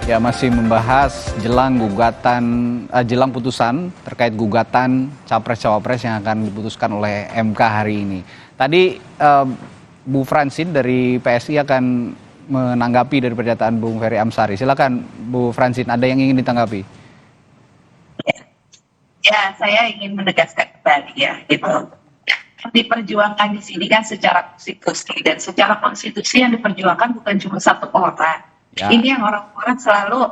Ya, masih membahas jelang putusan terkait gugatan Capres-Cawapres yang akan diputuskan oleh MK hari ini. Tadi Bu Francine dari PSI akan menanggapi dari pernyataan Bung Ferry Amsari. Silakan Bu Francine, ada yang ingin ditanggapi? Ya, saya ingin menegaskan kembali ya, itu diperjuangkan di sini kan secara konstitusi, dan secara konstitusi yang diperjuangkan bukan cuma satu orang. Ya. Ini yang orang-orang selalu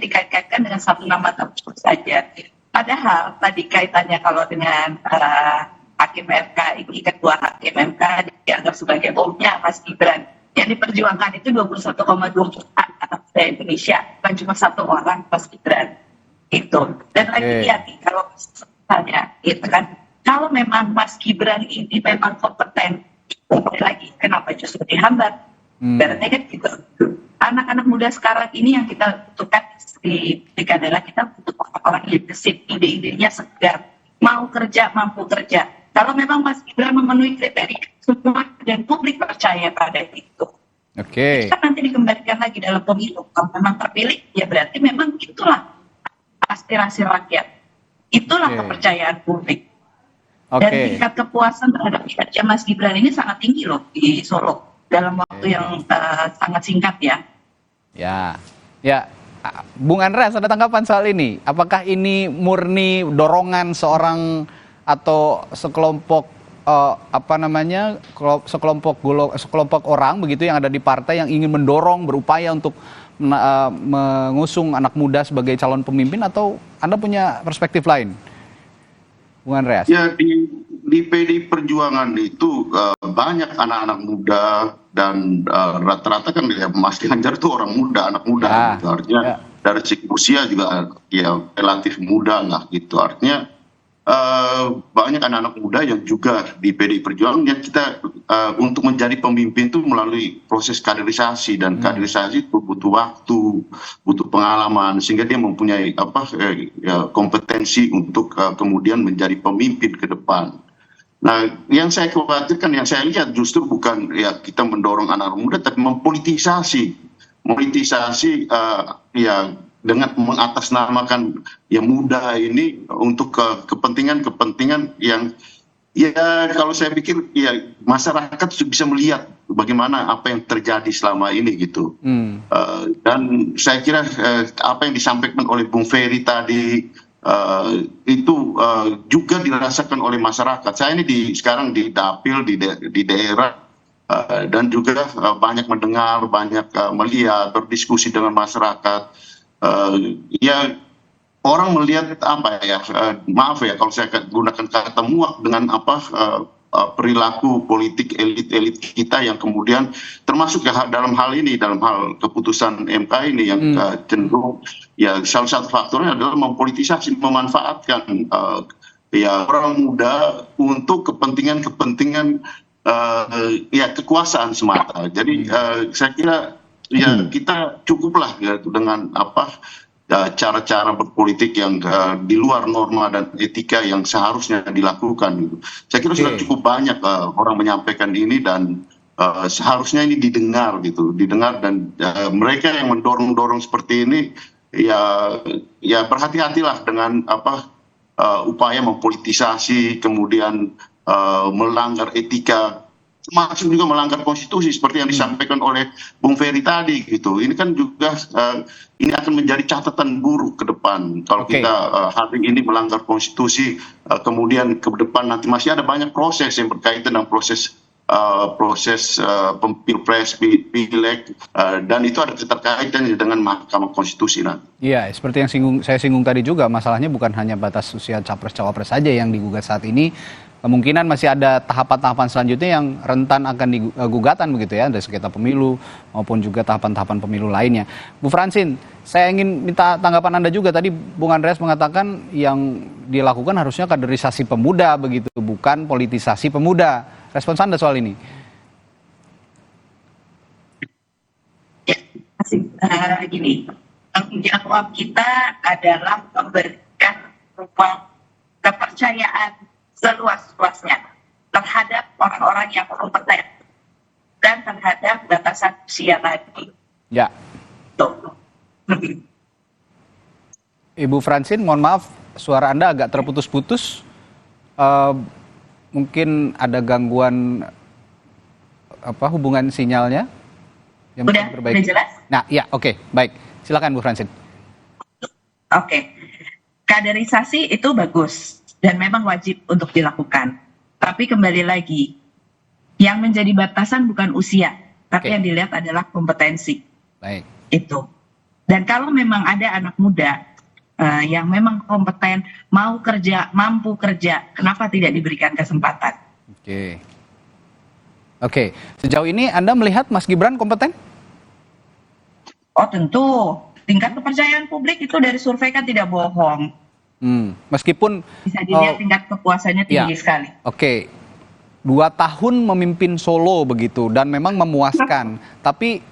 dikait-kaitkan dengan satu nama tertentu saja. Padahal tadi kaitannya kalau dengan hakim MK ini, ketua hakim MK dianggap sebagai omnya Mas Gibran. Yang diperjuangkan itu 21,2 juta anak muda Indonesia, bukan cuma satu orang Mas Gibran. Itu. Dan lagi kalau misalnya itu kan, kalau memang Mas Gibran ini memang kompeten, lagi kenapa justru dihambat? Berarti kan gitu. Anak-anak muda sekarang ini yang kita butuhkan di adalah kita butuh orang-orang yang gesit, ide-idenya segar, mau kerja, mampu kerja. Kalau memang Mas Gibran memenuhi kriteria semua dan publik percaya pada itu, kita nanti dikembalikan lagi dalam pemilu. Kalau memang terpilih, ya berarti memang itulah aspirasi rakyat, itulah kepercayaan publik. Dan tingkat kepuasan terhadap kinerja Mas Gibran ini sangat tinggi loh di Solo dalam waktu yang sangat singkat ya. Ya, Bung Andreas, ada tanggapan soal ini? Apakah ini murni dorongan seorang atau sekelompok sekelompok orang begitu yang ada di partai yang ingin mendorong, berupaya untuk mengusung anak muda sebagai calon pemimpin, atau Anda punya perspektif lain, Bung Andreas? Ya, di PDI Perjuangan itu banyak anak-anak muda, dan rata-rata kan ya, Mas Ganjar itu orang muda, anak muda, gitu. Artinya dari segi usia juga ya relatif muda lah gitu. Artinya banyak anak-anak muda yang juga di PDI Perjuangan yang kita untuk menjadi pemimpin itu melalui proses kaderisasi, dan kaderisasi itu butuh waktu, butuh pengalaman, sehingga dia mempunyai kompetensi untuk kemudian menjadi pemimpin ke depan. Nah, yang saya khawatirkan, yang saya lihat justru bukan ya kita mendorong anak muda, tapi mempolitisasi ya dengan mengatasnamakan yang muda ini untuk kepentingan yang ya kalau saya pikir ya masyarakat bisa melihat bagaimana apa yang terjadi selama ini gitu. Dan saya kira apa yang disampaikan oleh Bung Ferry tadi itu juga dirasakan oleh masyarakat. Saya ini sekarang di dapil di daerah, dan juga banyak mendengar, banyak melihat, berdiskusi dengan masyarakat. Ya orang melihat apa ya, maaf ya kalau saya gunakan kata muak dengan perilaku politik elit-elit kita yang kemudian termasuk ya dalam hal keputusan MK ini yang cenderung ya salah satu faktornya adalah mempolitisasi, memanfaatkan ya orang muda untuk kepentingan ya kekuasaan semata. Jadi saya kira ya kita cukuplah ya dengan cara-cara berpolitik yang di luar norma dan etika yang seharusnya dilakukan gitu. Saya kira sudah cukup banyak orang menyampaikan ini, dan seharusnya ini didengar dan mereka yang mendorong seperti ini ya berhati-hatilah dengan upaya mempolitisasi, kemudian melanggar etika, termasuk juga melanggar konstitusi seperti yang disampaikan oleh Bung Ferry tadi gitu. Ini kan juga ini akan menjadi catatan buruk ke depan kalau kita hari ini melanggar konstitusi, kemudian ke depan nanti masih ada banyak proses yang berkaitan dengan proses pilpres, pileg, dan itu ada keterkaitannya dengan Mahkamah Konstitusi nanti. Iya, seperti yang saya singgung tadi juga, masalahnya bukan hanya batas usia capres-cawapres saja yang digugat saat ini. Kemungkinan masih ada tahapan-tahapan selanjutnya yang rentan akan digugatan begitu ya, dari sengketa pemilu maupun juga tahapan-tahapan pemilu lainnya. Bu Francine, saya ingin minta tanggapan Anda juga. Tadi Bung Andreas mengatakan yang dilakukan harusnya kaderisasi pemuda begitu, bukan politisasi pemuda. Respons Anda soal ini? Gini, tanggung jawab kita adalah memberikan ruang kepercayaan seluas-luasnya terhadap orang-orang yang kompeten dan terhadap batasan usia tadi. Ya. Tuh. Ibu Francine, mohon maaf, suara Anda agak terputus-putus. Eh, Mungkin ada gangguan hubungan sinyalnya yang bisa Udah diperbaiki. jelas? Nah, ya, oke, baik. Silakan Bu Francine. Oke. Kaderisasi itu bagus dan memang wajib untuk dilakukan. Tapi kembali lagi, yang menjadi batasan bukan usia, tapi Oke. yang dilihat adalah kompetensi. Baik. Itu. Dan kalau memang ada anak muda yang memang kompeten, mau kerja, mampu kerja, kenapa tidak diberikan kesempatan? Oke. Oke, sejauh ini Anda melihat Mas Gibran kompeten? Oh tentu, tingkat kepercayaan publik itu dari survei kan tidak bohong. Meskipun Bisa dilihat tingkat kepuasannya tinggi sekali. Oke, 2 tahun memimpin Solo begitu dan memang memuaskan. Tapi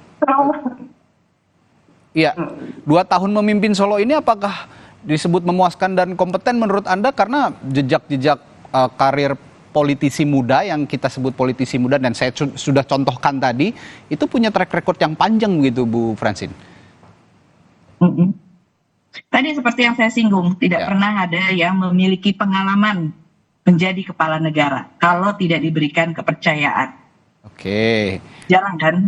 iya, 2 tahun memimpin Solo ini apakah disebut memuaskan dan kompeten menurut Anda karena jejak-jejak karir politisi muda yang kita sebut politisi muda dan saya sudah contohkan tadi itu punya track record yang panjang begitu Bu Francine? Tadi seperti yang saya singgung, tidak pernah ada yang memiliki pengalaman menjadi kepala negara kalau tidak diberikan kepercayaan. Oke. Jarang kan?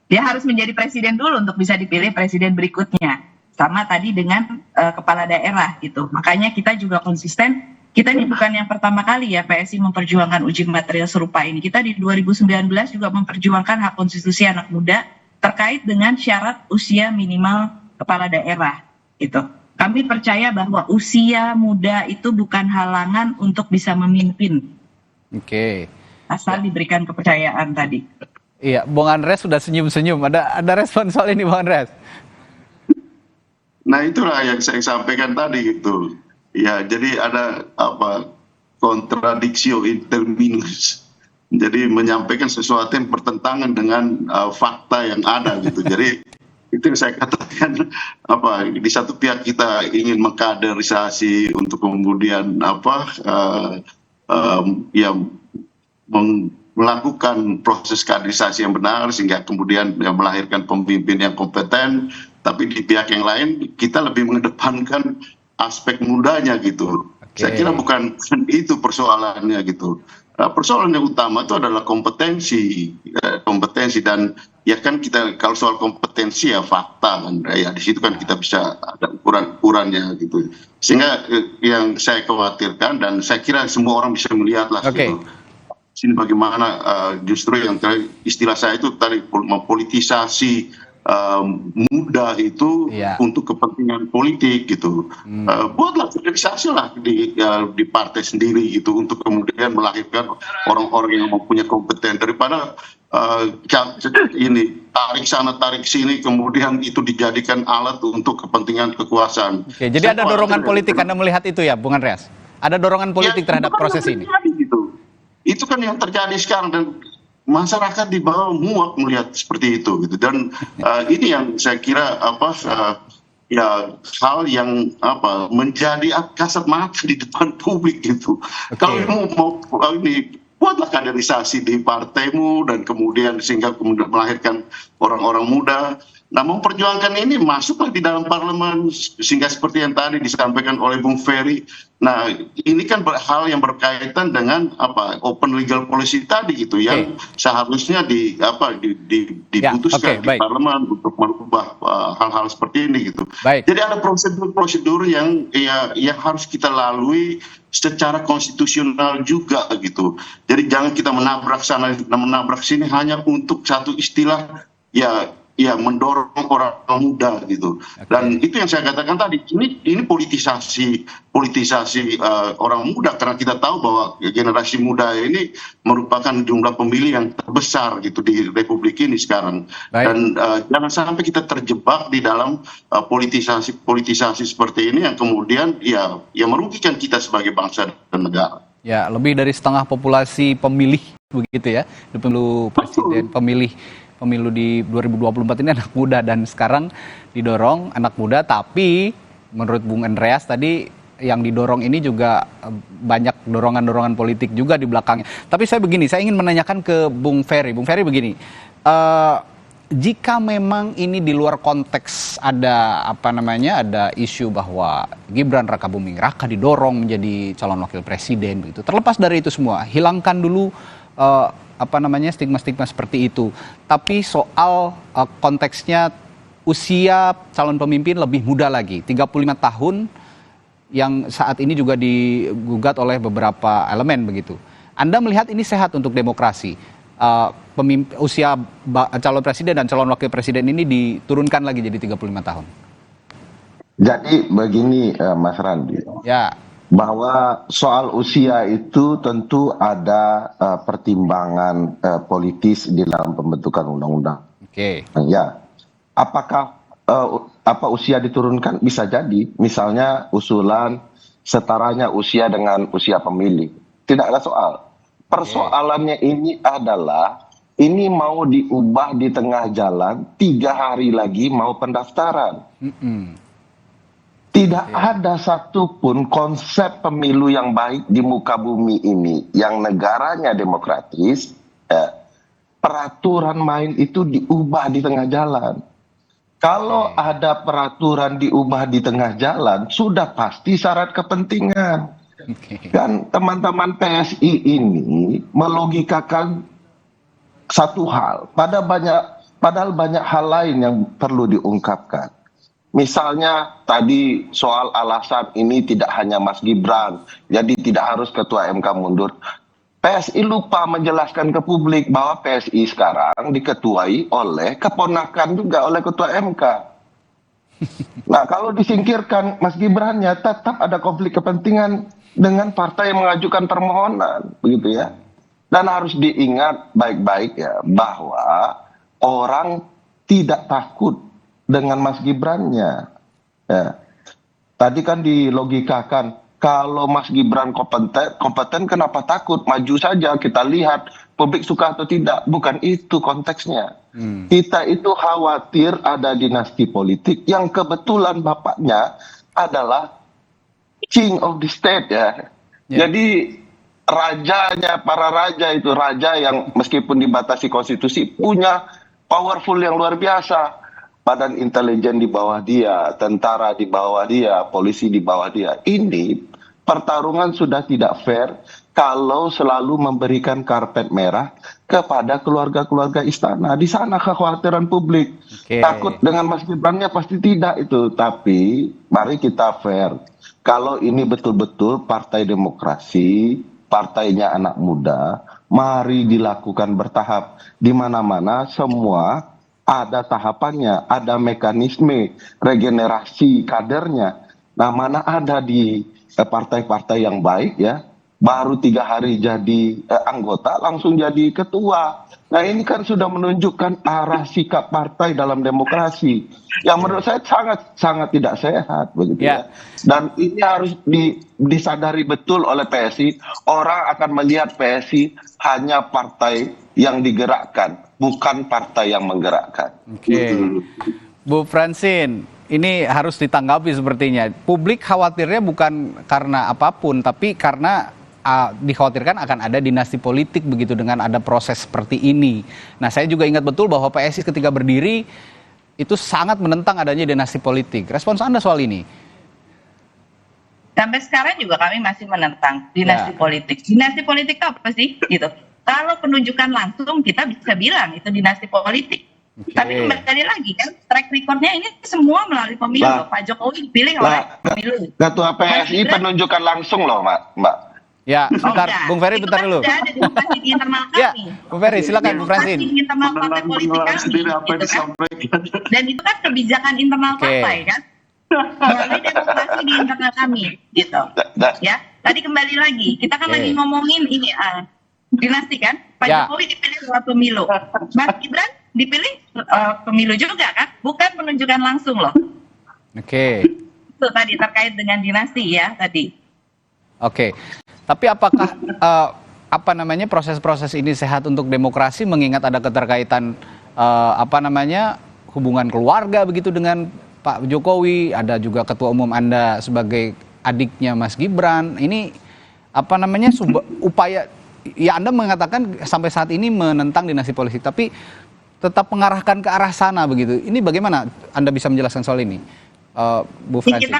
Dia harus menjadi presiden dulu untuk bisa dipilih presiden berikutnya. Sama tadi dengan kepala daerah gitu. Makanya kita juga konsisten. Kita ini bukan yang pertama kali ya PSI memperjuangkan uji material serupa ini. Kita di 2019 juga memperjuangkan hak konstitusi anak muda terkait dengan syarat usia minimal kepala daerah gitu. Kami percaya bahwa usia muda itu bukan halangan untuk bisa memimpin. Oke. Asal diberikan kepercayaan tadi. Iya, Bung Andreas sudah senyum-senyum. Ada respon soal ini Bung Andreas? Nah itulah yang saya sampaikan tadi gitu. Ya jadi ada kontradiksi inter minus. Jadi menyampaikan sesuatu yang bertentangan dengan fakta yang ada gitu. Jadi itu yang saya katakan di satu pihak kita ingin mengkaderisasi untuk kemudian melakukan proses kaderisasi yang benar sehingga kemudian melahirkan pemimpin yang kompeten, tapi di pihak yang lain kita lebih mengedepankan aspek mudanya gitu. Saya kira bukan itu persoalannya gitu. Persoalan yang utama itu adalah kompetensi dan ya kan kita kalau soal kompetensi ya fakta kan ya di situ kan kita bisa ada ukurannya gitu. Sehingga yang saya khawatirkan dan saya kira semua orang bisa melihat lah gitu. Sini bagaimana justru yang istilah saya itu tadi mempolitisasi muda itu untuk kepentingan politik gitu. Buatlah kaderisasi lah di partai sendiri gitu untuk kemudian melahirkan orang-orang yang mempunyai kompeten daripada ini tarik sana tarik sini kemudian itu dijadikan alat untuk kepentingan kekuasaan. Oke, jadi ada dorongan politik Anda melihat itu ya, Bung Andreas? Ada dorongan politik terhadap proses ini? Itu kan yang terjadi sekarang dan masyarakat di bawah muak melihat seperti itu gitu dan ini yang saya kira hal yang menjadi kasat mata di depan publik gitu. Kalau mau ini buatlah kaderisasi di partaimu dan kemudian sehingga kemudian melahirkan orang-orang muda. Nah, memperjuangkan ini masuklah di dalam parlemen sehingga seperti yang tadi disampaikan oleh Bung Ferry. Nah, ini kan hal yang berkaitan dengan open legal policy tadi gitu yang seharusnya diputuskan di parlemen untuk merubah hal-hal seperti ini gitu. Jadi ada prosedur-prosedur yang harus kita lalui secara konstitusional juga gitu. Jadi jangan kita menabrak sana menabrak sini hanya untuk satu istilah mendorong orang muda gitu. Dan itu yang saya katakan tadi, ini politisasi orang muda karena kita tahu bahwa generasi muda ini merupakan jumlah pemilih yang terbesar gitu di Republik ini sekarang. Dan jangan sampai kita terjebak di dalam politisasi seperti ini yang kemudian merugikan kita sebagai bangsa dan negara. Ya, lebih dari setengah populasi pemilih begitu ya, di pemilu presiden pemilu di 2024 ini anak muda dan sekarang didorong anak muda, tapi menurut Bung Andreas tadi yang didorong ini juga banyak dorongan-dorongan politik juga di belakangnya. Tapi saya ingin menanyakan ke Bung Ferry. Bung Ferry begini, jika memang ini di luar konteks ada ada isu bahwa Gibran Rakabuming Raka didorong menjadi calon wakil presiden begitu. Terlepas dari itu semua, hilangkan dulu stigma-stigma seperti itu. Tapi soal konteksnya usia calon pemimpin lebih muda lagi, 35 tahun yang saat ini juga digugat oleh beberapa elemen begitu. Anda melihat ini sehat untuk demokrasi? Usia calon presiden dan calon wakil presiden ini diturunkan lagi jadi 35 tahun. Jadi begini Mas Randi, Ya, bahwa soal usia itu tentu ada pertimbangan politis di dalam pembentukan undang-undang. oke. Ya, apakah usia diturunkan? Bisa jadi, misalnya usulan setaranya usia dengan usia pemilih. Tidak ada soal. Persoalannya ini adalah ini mau diubah di tengah jalan 3 hari lagi mau pendaftaran. Tidak ada satupun konsep pemilu yang baik di muka bumi ini yang negaranya demokratis. Peraturan main itu diubah di tengah jalan. Kalau ada peraturan diubah di tengah jalan, sudah pasti syarat kepentingan. Kan teman-teman PSI ini melogikakan satu hal, padahal banyak hal lain yang perlu diungkapkan. Misalnya tadi soal alasan ini tidak hanya Mas Gibran, jadi tidak harus Ketua MK mundur. PSI lupa menjelaskan ke publik bahwa PSI sekarang diketuai oleh keponakan juga oleh Ketua MK. Nah, kalau disingkirkan Mas Gibrannya, tetap ada konflik kepentingan dengan partai yang mengajukan permohonan, begitu ya. Dan harus diingat baik-baik ya, bahwa orang tidak takut dengan Mas Gibrannya. Ya. Tadi kan dilogikakan, kalau Mas Gibran kompeten kenapa takut? Maju saja, kita lihat publik suka atau tidak. Bukan itu konteksnya. Kita itu khawatir ada dinasti politik yang kebetulan bapaknya adalah king of the state ya. Jadi rajanya, para raja itu, raja yang meskipun dibatasi konstitusi punya powerful yang luar biasa. Badan intelijen di bawah dia, tentara di bawah dia, polisi di bawah dia. Ini pertarungan sudah tidak fair kalau selalu memberikan karpet merah kepada keluarga-keluarga istana. Di sana kekhawatiran publik. Takut dengan Mas Gibrannya pasti tidak itu. Tapi mari kita fair. Kalau ini betul-betul partai demokrasi, partainya anak muda, mari dilakukan bertahap. Di mana-mana semua ada tahapannya, ada mekanisme regenerasi kadernya. Nah, mana ada di partai-partai yang baik ya, baru 3 hari jadi anggota langsung jadi ketua. Nah, ini kan sudah menunjukkan arah sikap partai dalam demokrasi yang menurut saya sangat tidak sehat begitu ya. Dan ini harus disadari betul oleh PSI. Orang akan melihat PSI hanya partai yang digerakkan, bukan partai yang menggerakkan. Bu Francine, ini harus ditanggapi sepertinya. Publik khawatirnya bukan karena apapun, tapi karena dikhawatirkan akan ada dinasti politik begitu dengan ada proses seperti ini. Nah, saya juga ingat betul bahwa PSI ketika berdiri itu sangat menentang adanya dinasti politik. Respons Anda soal ini? Sampai sekarang juga kami masih menentang dinasti politik. Dinasti politik itu apa sih? Gitu. Kalau penunjukan langsung kita bisa bilang itu dinasti politik. Tapi kembali lagi kan, track recordnya ini semua melalui pemilu. Pak Jokowi dipilih oleh pemilu. Ketua PSI penunjukan langsung loh, Mbak. Ya, bentar, Bung Ferry bentar dulu. Sudah ada demokrasi di internal kami. Ya, Bung Ferry silakan Bung Francine. Demokrasi di internal partai politik kami, gitu kan. Dan itu kan kebijakan internal partai kan. Melalui demokrasi di internal kami, gitu. Ya, tadi kembali lagi, kita kan lagi ngomongin ini dinasti kan. Pak Jokowi dipilih lewat pemilu. Mas Gibran dipilih pemilu juga kan, bukan penunjukan langsung loh. Itu tadi terkait dengan dinasti ya tadi. Tapi apakah proses-proses ini sehat untuk demokrasi mengingat ada keterkaitan hubungan keluarga begitu dengan Pak Jokowi, ada juga ketua umum Anda sebagai adiknya Mas Gibran. Ini upaya ya Anda mengatakan sampai saat ini menentang dinasti politik, tapi tetap mengarahkan ke arah sana begitu. Ini bagaimana Anda bisa menjelaskan soal ini, Bu Ini Fransi? kita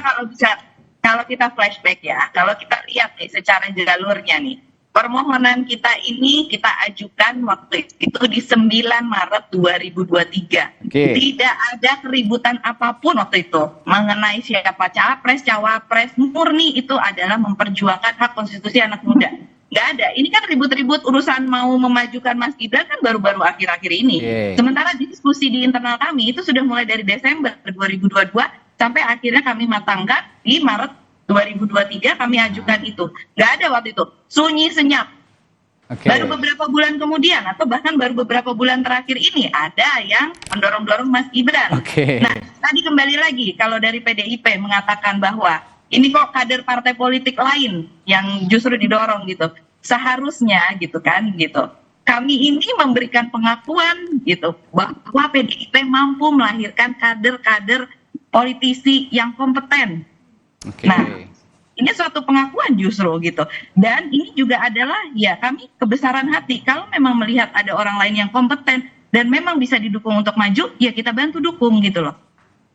kalau kita flashback ya, kalau kita lihat nih secara jalurnya nih, permohonan kita ini kita ajukan waktu itu di 9 Maret 2023. Oke. Tidak ada keributan apapun waktu itu mengenai siapa capres, cawapres, murni itu adalah memperjuangkan hak konstitusi anak muda. Nggak ada. Ini kan ribut-ribut urusan mau memajukan Mas Gibran kan baru-baru akhir-akhir ini. Sementara diskusi di internal kami itu sudah mulai dari Desember 2022 sampai akhirnya kami matangkan di Maret 2023 kami ajukan itu. Nggak ada waktu itu. Sunyi senyap. Baru beberapa bulan kemudian atau bahkan baru beberapa bulan terakhir ini ada yang mendorong-dorong Mas Gibran. Nah, tadi kembali lagi kalau dari PDIP mengatakan bahwa ini kok kader partai politik lain yang justru didorong gitu. Seharusnya gitu kan gitu. Kami ini memberikan pengakuan gitu bahwa PDIP mampu melahirkan kader-kader politisi yang kompeten. Nah, ini suatu pengakuan justru gitu. Dan ini juga adalah ya kami kebesaran hati kalau memang melihat ada orang lain yang kompeten dan memang bisa didukung untuk maju, ya kita bantu dukung gitu loh.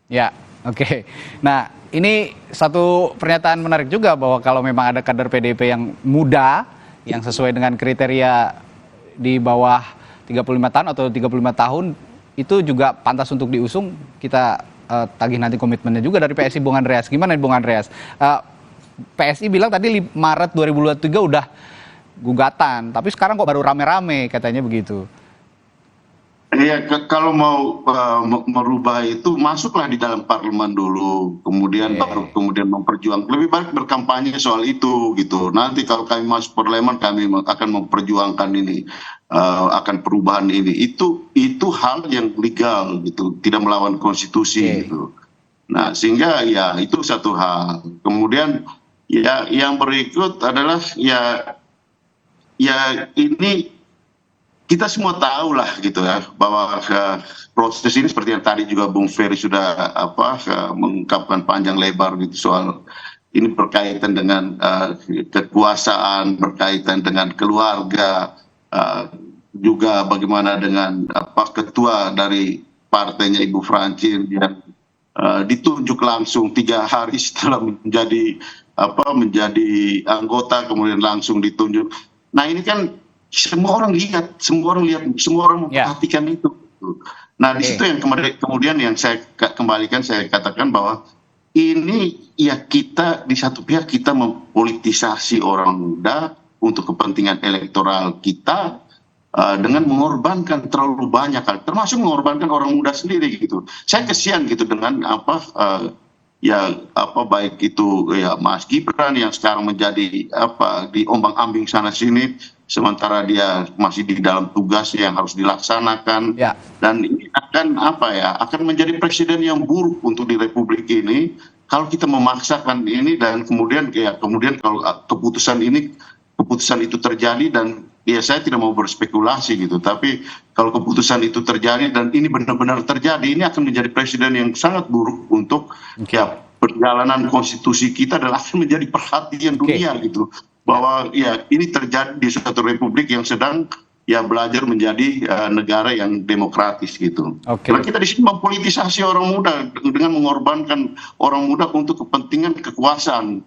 Ya, oke. Nah, ini satu pernyataan menarik juga bahwa kalau memang ada kader PDIP yang muda, yang sesuai dengan kriteria di bawah 35 tahun atau 35 tahun, itu juga pantas untuk diusung. Kita tagih nanti komitmennya juga dari PSI Bung Andreas. Gimana Bung Andreas? PSI bilang tadi Maret 2023 udah gugatan, tapi sekarang kok baru rame-rame katanya begitu. Iya, kalau mau merubah itu masuklah di dalam parlemen dulu, kemudian baru kemudian memperjuangkan. Lebih baik berkampanye soal itu gitu. Nanti kalau kami masuk parlemen kami akan memperjuangkan ini, akan perubahan ini. Itu hal yang legal gitu, tidak melawan konstitusi gitu. Nah, sehingga ya itu satu hal. Kemudian ya yang berikut adalah ya ini kita semua tahu lah gitu ya bahwa proses ini seperti yang tadi juga Bung Ferry sudah mengungkapkan panjang lebar gitu soal ini berkaitan dengan kekuasaan, berkaitan dengan keluarga, juga bagaimana dengan ketua dari partainya Ibu Francine yang ditunjuk langsung 3 hari setelah menjadi anggota kemudian langsung ditunjuk. Nah ini kan semua orang lihat, semua orang memperhatikan itu. Nah di situ yang kemudian yang saya kembalikan, saya katakan bahwa ini ya kita di satu pihak kita mempolitisasi orang muda untuk kepentingan elektoral kita dengan mengorbankan terlalu banyak hal, termasuk mengorbankan orang muda sendiri gitu. Saya kesian gitu dengan baik itu ya Mas Gibran yang sekarang menjadi diombang-ambing sana sini, sementara dia masih di dalam tugas yang harus dilaksanakan, dan ini akan menjadi presiden yang buruk untuk di Republik ini kalau kita memaksakan ini dan kemudian kalau keputusan itu terjadi, dan ya saya tidak mau berspekulasi gitu, tapi kalau keputusan itu terjadi dan ini benar-benar terjadi, ini akan menjadi presiden yang sangat buruk untuk perjalanan konstitusi kita dan akan menjadi perhatian dunia gitu, bahwa ya ini terjadi di suatu republik yang sedang belajar menjadi negara yang demokratis gitu. Karena kita di sini mempolitisasi orang muda dengan mengorbankan orang muda untuk kepentingan kekuasaan.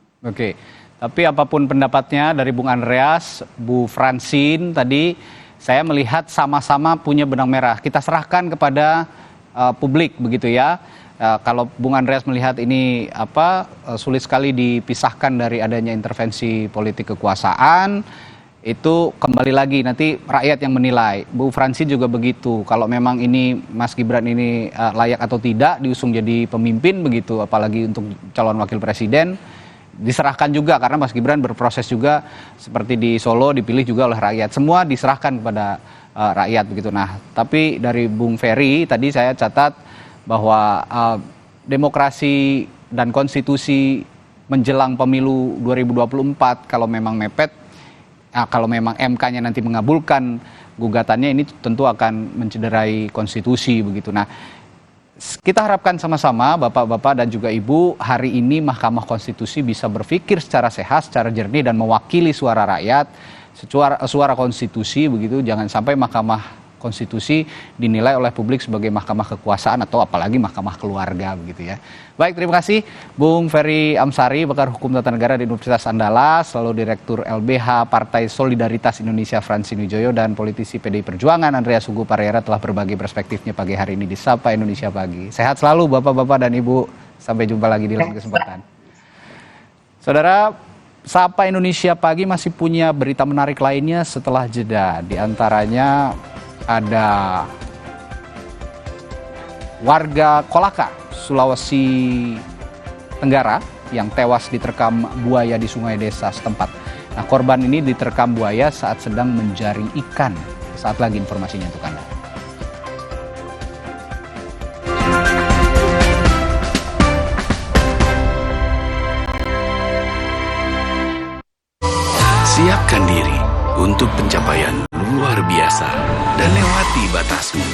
Tapi apapun pendapatnya dari Bung Andreas, Bu Francine tadi, saya melihat sama-sama punya benang merah. Kita serahkan kepada publik begitu ya. Kalau Bung Andreas melihat ini sulit sekali dipisahkan dari adanya intervensi politik kekuasaan, itu kembali lagi nanti rakyat yang menilai. Bu Francine juga begitu. Kalau memang ini Mas Gibran ini layak atau tidak diusung jadi pemimpin begitu, apalagi untuk calon wakil presiden, diserahkan juga karena Mas Gibran berproses juga seperti di Solo dipilih juga oleh rakyat. Semua diserahkan kepada rakyat begitu. Nah, tapi dari Bung Ferry tadi saya catat bahwa demokrasi dan konstitusi menjelang pemilu 2024 kalau memang mepet, kalau memang MK-nya nanti mengabulkan gugatannya, ini tentu akan mencederai konstitusi begitu. Nah, kita harapkan sama-sama Bapak-bapak dan juga Ibu, hari ini Mahkamah Konstitusi bisa berpikir secara sehat, secara jernih dan mewakili suara rakyat, suara konstitusi begitu. Jangan sampai Mahkamah konstitusi dinilai oleh publik sebagai mahkamah kekuasaan atau apalagi mahkamah keluarga begitu ya. Baik, terima kasih Bung Ferry Amsari, pakar hukum tata negara di Universitas Andalas, lalu Direktur LBH Partai Solidaritas Indonesia Fransini Wijoyo, dan politisi PDI Perjuangan Andreas Hugo Parera telah berbagi perspektifnya pagi hari ini di Sapa Indonesia Pagi. Sehat selalu Bapak-bapak dan Ibu, sampai jumpa lagi di lain kesempatan. Saudara, Sapa Indonesia Pagi masih punya berita menarik lainnya setelah jeda. Di antaranya ada warga Kolaka, Sulawesi Tenggara yang tewas diterkam buaya di sungai desa setempat. Nah, korban ini diterkam buaya saat sedang menjaring ikan. Saat lagi informasinya untuk Anda. Siapkan diri untuk pencapaian luar biasa dan lewati batasmu.